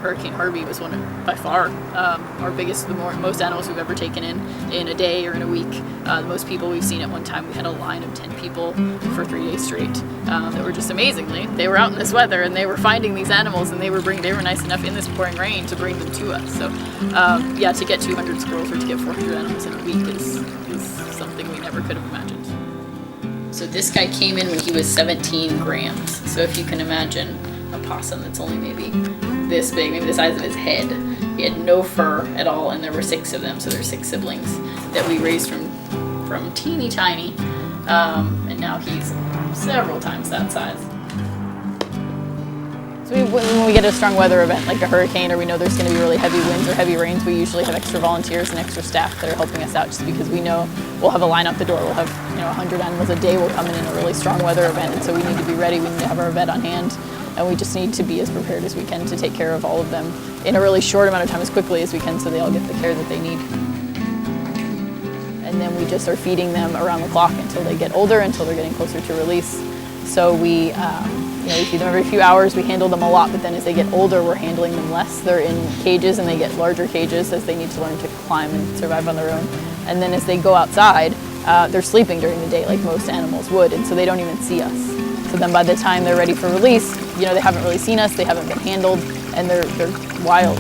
Hurricane Harvey was by far our biggest, most animals we've ever taken in a day or in a week. The most people we've seen at one time. We had a line of 10 people for 3 days straight that were just amazingly. They were out in this weather and they were finding these animals, and they were nice enough in this pouring rain to bring them to us. So yeah, to get 200 squirrels or to get 400 animals in a week is something we never could have imagined. So this guy came in when he was 17 grams. So if you can imagine a possum that's only maybe this big, maybe the size of his head. He had no fur at all, and there were 6 of them. So there's 6 siblings that we raised from teeny tiny, and now he's several times that size. So when we get a strong weather event like a hurricane, or we know there's going to be really heavy winds or heavy rains, we usually have extra volunteers and extra staff that are helping us out, just because we know we'll have a line out the door. We'll have 100 animals a day will come in a really strong weather event, and so we need to be ready. We need to have our vet on hand, and we just need to be as prepared as we can to take care of all of them in a really short amount of time, as quickly as we can, so they all get the care that they need. And then we just are feeding them around the clock until they get older, until they're getting closer to release. So we feed them every few hours. We handle them a lot, but then as they get older, we're handling them less. They're in cages, and they get larger cages as they need to learn to climb and survive on their own. And then as they go outside, they're sleeping during the day like most animals would, and so they don't even see us. So then by the time they're ready for release, they haven't really seen us, they haven't been handled, and they're wild.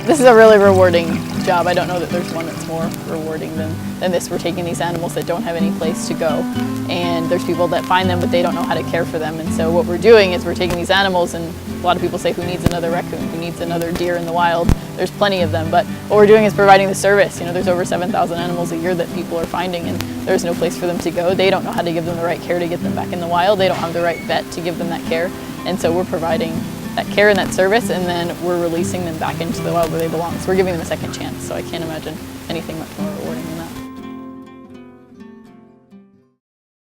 This is a really rewarding job. I don't know that there's one that's more rewarding than this. We're taking these animals that don't have any place to go, and there's people that find them, but they don't know how to care for them. And so what we're doing is we're taking these animals, and a lot of people say, who needs another raccoon? Who needs another deer in the wild? There's plenty of them, but what we're doing is providing the service. There's over 7,000 animals a year that people are finding, and there's no place for them to go. They don't know how to give them the right care to get them back in the wild. They don't have the right vet to give them that care, and so we're providing that care and that service, and then we're releasing them back into the wild where they belong. So we're giving them a second chance. So I can't imagine anything much more